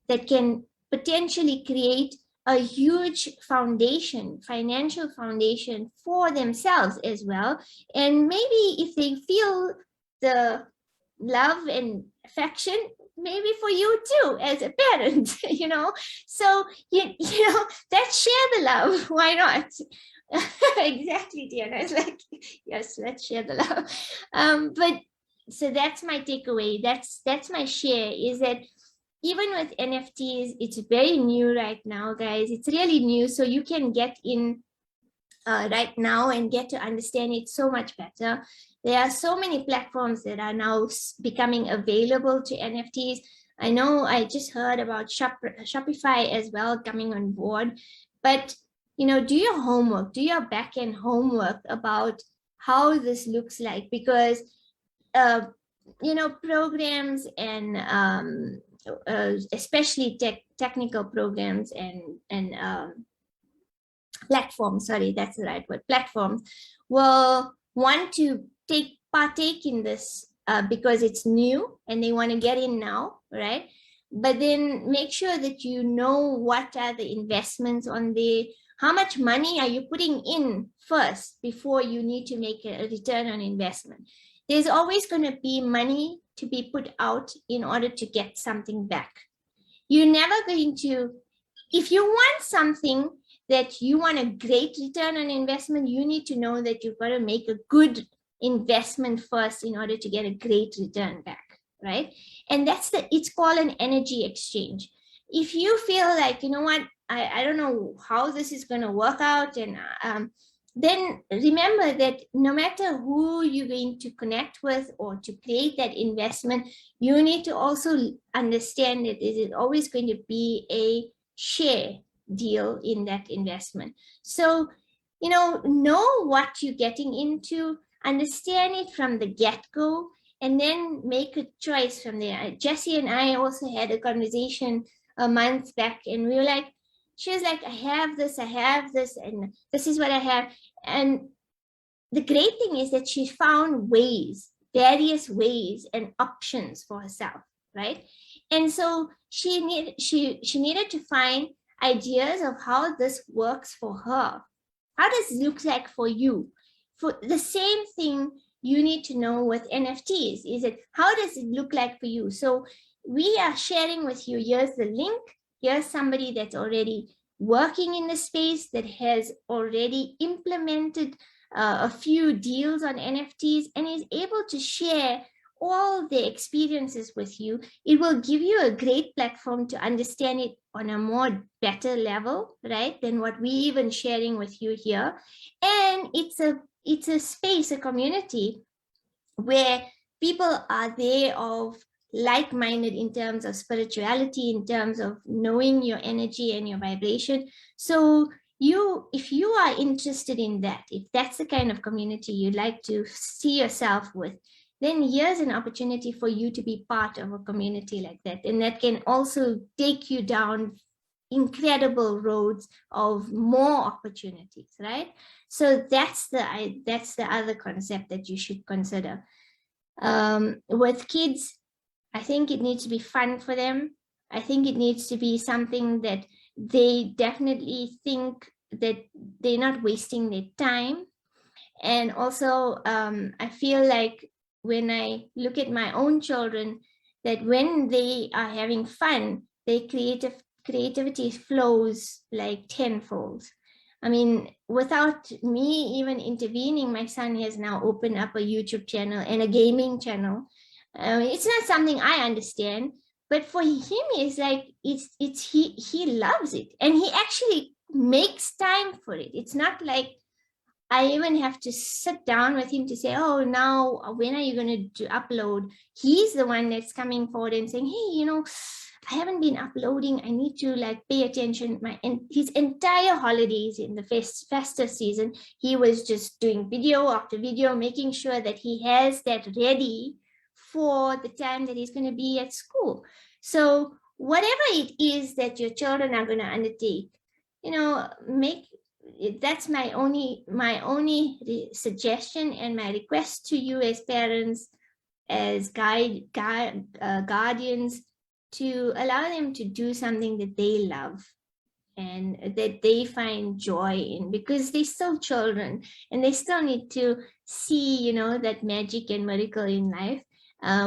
that can potentially create a huge foundation, financial foundation for themselves as well. And maybe if they feel the love and affection, maybe for you too as a parent, you know. So you know, let's share the love. Why not? Exactly, DeAnna. It's like, yes, let's share the love. But so that's my takeaway. That's my share, is that even with NFTs, it's very new right now, guys. It's really new. So you can get in right now and get to understand it so much better. There are so many platforms that are now becoming available to NFTs. I know I just heard about Shopify as well coming on board, but you know, do your homework, do your back-end homework about how this looks like, because you know, programs and especially technical programs and platforms, sorry, that's the right word, platforms will want to partake in this because it's new and they want to get in now, right? But then make sure that you know what are the investments on the, how much money are you putting in first before you need to make a return on investment. There's always going to be money to be put out in order to get something back. You're never going to, if you want something that you want a great return on investment, you need to know that you've got to make a good investment first in order to get a great return back, right? And that's it's called an energy exchange. If you feel like, you know what, I don't know how this is going to work out, and then remember that no matter who you're going to connect with or to create that investment, you need to also understand that it is always going to be a share deal in that investment. So, you know what you're getting into, understand it from the get-go, and then make a choice from there. Jessie and I also had a conversation a month back, and we were like, she was like, I have this, and this is what I have. And the great thing is that she found ways, various ways and options for herself, right? And so she needed to find ideas of how this works for her. How does it look like for you? For the same thing, you need to know with NFTs, is it, how does it look like for you? So we are sharing with you, here's the link. Here's somebody that's already working in the space, that has already implemented a few deals on NFTs and is able to share all the experiences with you. It will give you a great platform to understand it on a more better level, right, than what we even sharing with you here. And it's a space, a community where people are there of like-minded in terms of spirituality, in terms of knowing your energy and your vibration. So if you are interested in that, if that's the kind of community you'd like to see yourself with, then here's an opportunity for you to be part of a community like that. And that can also take you down incredible roads of more opportunities, right? So that's the other concept that you should consider. With kids, I think it needs to be fun for them. I think it needs to be something that they definitely think that they're not wasting their time. And also, I feel like when I look at my own children, that when they are having fun, their creativity flows like tenfold. I mean, without me even intervening, my son has now opened up a YouTube channel and a gaming channel. It's not something I understand, but for him, it's like he loves it, and he actually makes time for it. It's not like I even have to sit down with him to say, oh, now when are you going to upload? He's the one that's coming forward and saying, hey, I haven't been uploading. I need to pay attention. His entire holidays in the festive season, he was just doing video after video, making sure that he has that ready for the time that he's going to be at school. So whatever it is that your children are going to undertake, that's my only suggestion and my request to you as parents, as guardians, to allow them to do something that they love and that they find joy in, because they're still children and they still need to see, that magic and miracle in life,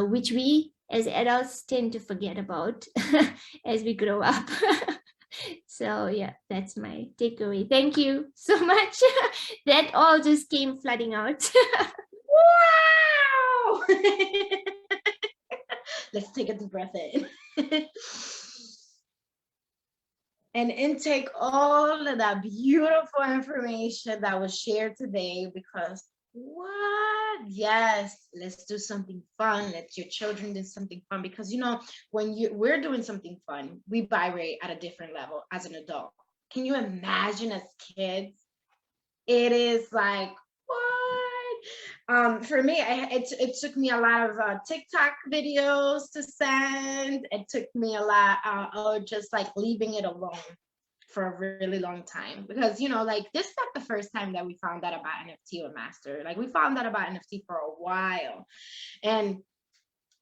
which we as adults tend to forget about as we grow up. So yeah, that's my takeaway. Thank you so much. That all just came flooding out. Wow! Let's take a deep breath in. And intake all of that beautiful information that was shared today, because what? Yes, let's do something fun. Let your children do something fun, because when we're doing something fun, we vibrate at a different level as an adult. Can you imagine as kids? It is like, what? For me, it took me a lot of TikTok videos to send. It took me a lot of just leaving it alone for a really long time, because, you know, like, this is not the first time that we found out about NFT with Master. Like, we found out about NFT for a while. And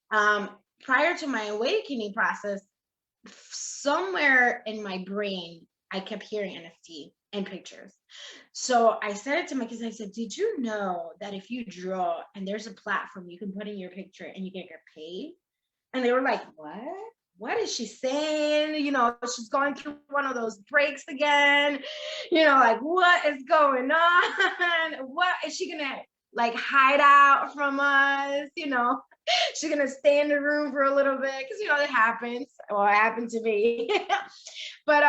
prior to my awakening process, somewhere in my brain, I kept hearing NFT and pictures. So I said it to my kids. I said, did you know that if you draw and there's a platform, you can put in your picture and you get paid? And they were like, what is she saying? You know, she's going through one of those breaks again. You know, like, what is going on? What is she gonna like hide out from us? You know, she's gonna stay in the room for a little bit, because, you know, it happens. Well, it happened to me. But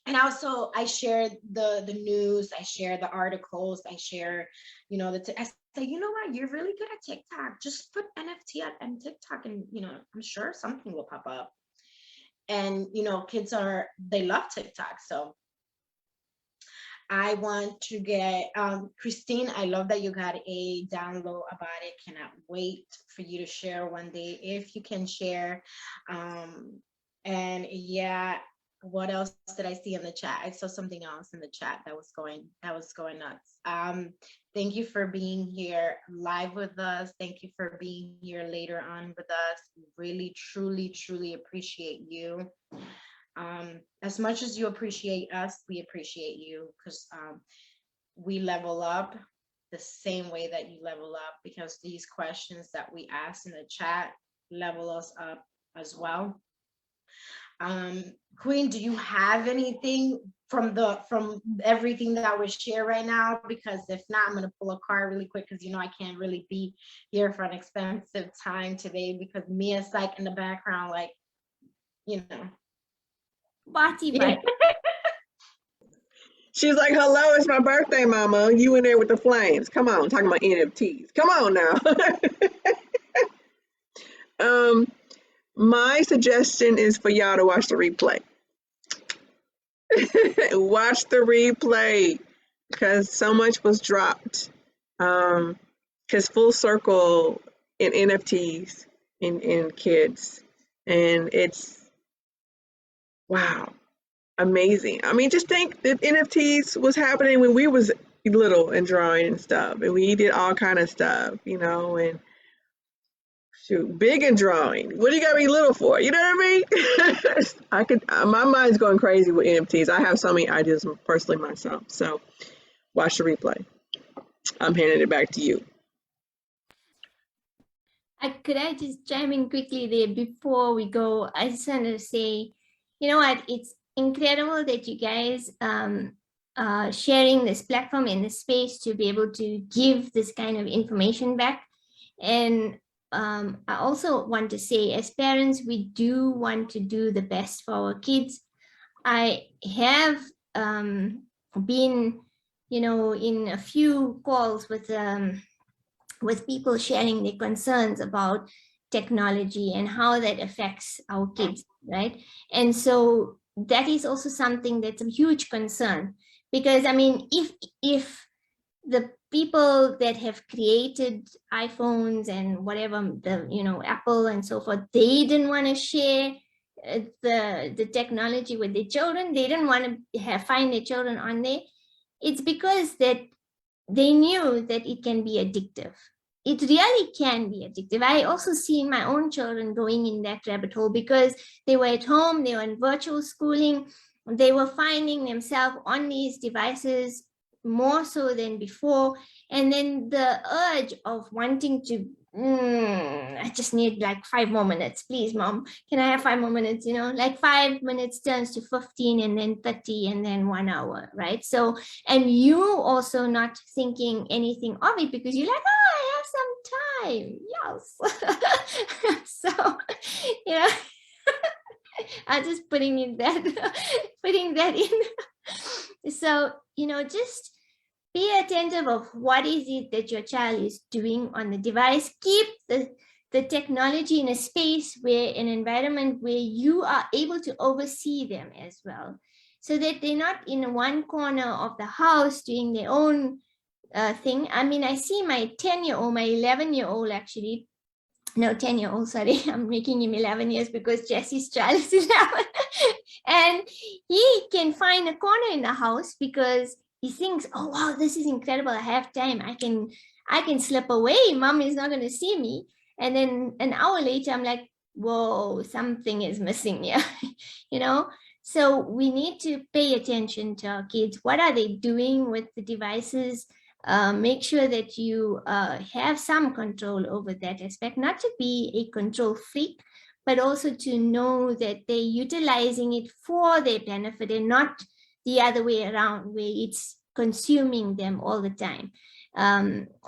and also I shared the news, I share the articles, I share, you know, I say, you know what, you're really good at TikTok. Just put NFT on TikTok, and, you know, I'm sure something will pop up. And, you know, kids they love TikTok. So I want to get, Christine, I love that you got a download about it. Cannot wait for you to share one day, if you can share. And yeah, what else did I see in the chat? I saw something else in the chat that was going nuts. Thank you for being here live with us. Thank you for being here later on with us. Really, truly, truly appreciate you. As much as you appreciate us, we appreciate you, because we level up the same way that you level up, because these questions that we ask in the chat level us up as well. Queen, do you have anything from everything that was shared right now? Because if not, I'm gonna pull a card really quick, because, you know, I can't really be here for an expensive time today, because Mia's like in the background, like, you know, Party vibe. She's like, hello, it's my birthday, mama. You in there with the flames. Come on, talking about NFTs. Come on now. My suggestion is for y'all to watch the replay. Watch the replay, because so much was dropped. Because full circle in NFTs in kids, and it's, wow, amazing. I mean, just think that NFTs was happening when we was little and drawing and stuff, and we did all kind of stuff, you know, and shoot, big and drawing. What do you gotta be little for? You know what I mean? My mind's going crazy with NFTs. I have so many ideas personally myself. So watch the replay. I'm handing it back to you. Could I just chime in quickly there before we go? I just want to say, you know what, it's incredible that you guys sharing this platform in this space to be able to give this kind of information back. And I also want to say, as parents, we do want to do the best for our kids. I have been, you know, in a few calls with people sharing their concerns about technology and how that affects our kids, right? And so that is also something that's a huge concern, because, I mean, if the people that have created iPhones and whatever, the, you know, Apple and so forth, they didn't want to share the technology with their children, they didn't want to find their children on there, it's because that they knew that it can be addictive. It really can be addictive. I also see my own children going in that rabbit hole, because they were at home, they were in virtual schooling, they were finding themselves on these devices more so than before. And then the urge of wanting to, I just need like 5 more minutes, please, mom, can I have 5 more minutes? You know, like 5 minutes turns to 15, and then 30, and then 1 hour, right? So, and you also not thinking anything of it, because you're like, oh, I have some time, yes. So, you know, I'm just putting that in. So, you know, just be attentive of what is it that your child is doing on the device. Keep the technology in a space where, an environment where you are able to oversee them as well, so that they're not in one corner of the house doing their own thing. I mean, I see my 10-year-old, my 11-year-old actually no, 10-year-old, sorry, I'm making him 11 years because Jesse's child is 11. And he can find a corner in the house because he thinks, oh wow, this is incredible, I have time, I can slip away, mom is not going to see me. And then an hour later I'm like, whoa, something is missing here. You know, so we need to pay attention to our kids. What are they doing with the devices? Make sure that you have some control over that aspect, not to be a control freak, but also to know that they're utilizing it for their benefit and not the other way around where it's consuming them all the time.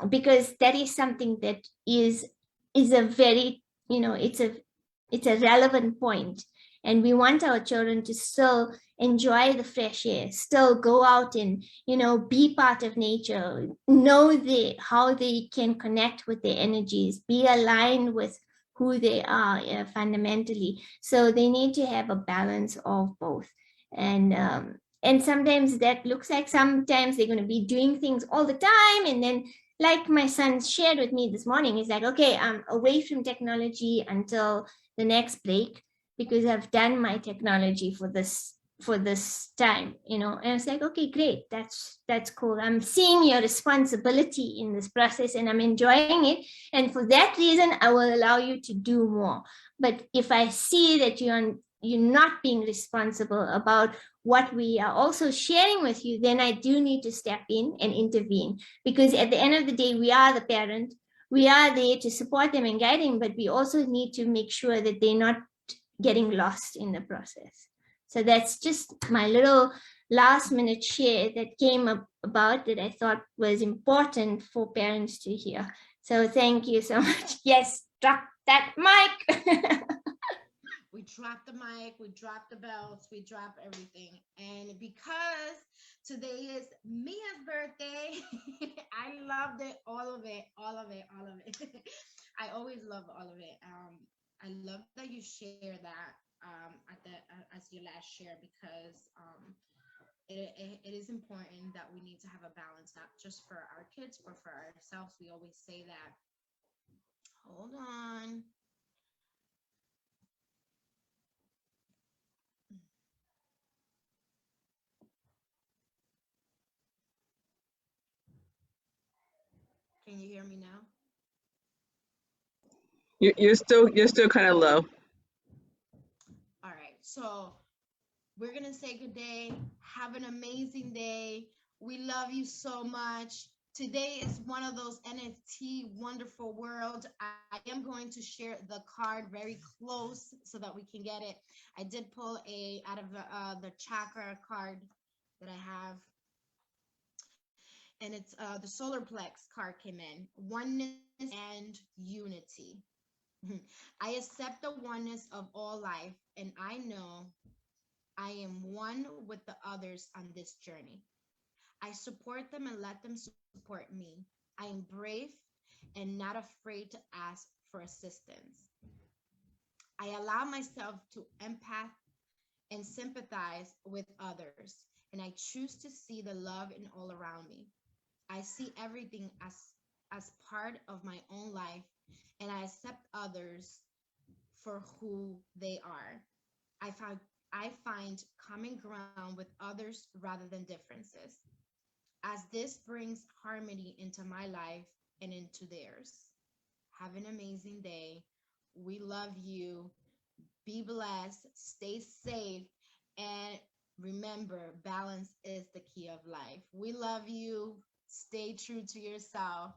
Because that is something that is a very, you know, it's a relevant point. And we want our children to still enjoy the fresh air, still go out and, you know, be part of nature, know how they can connect with their energies, be aligned with who they are fundamentally. So they need to have a balance of both. And sometimes that looks like sometimes they're going to be doing things all the time. And then, like my son shared with me this morning, he's like, okay, I'm away from technology until the next break, because I've done my technology for this time, you know. And it's like, okay, great, that's cool. I'm seeing your responsibility in this process and I'm enjoying it. And for that reason, I will allow you to do more. But if I see that you're not being responsible about what we are also sharing with you, then I do need to step in and intervene, because at the end of the day, we are the parent. We are there to support them and guide them, but we also need to make sure that they're not getting lost in the process. So that's just my little last minute share that came up about that I thought was important for parents to hear. So thank you so much. Yes, drop that mic. We drop the mic, we drop the belts, we drop everything. And because today is Mia's birthday, I loved it, all of it, all of it, all of it. I always love all of it. I love that you share that as your last share, because it is important that we need to have a balance, not just for our kids, but for ourselves. We always say that. Hold on. Can you hear me now? You're still kind of low. All right. So we're going to say good day. Have an amazing day. We love you so much. Today is one of those NFT wonderful world. I am going to share the card very close so that we can get it. I did pull out of the chakra card that I have. And it's the solar plex card came in. Oneness and unity. I accept the oneness of all life, and I know I am one with the others on this journey. I support them and let them support me. I am brave and not afraid to ask for assistance. I allow myself to empath and sympathize with others, and I choose to see the love in all around me. I see everything as part of my own life, and I accept others for who they are. I find common ground with others rather than differences, as this brings harmony into my life and into theirs. Have an amazing day. We love you. Be blessed. Stay safe. And remember, balance is the key of life. We love you. Stay true to yourself.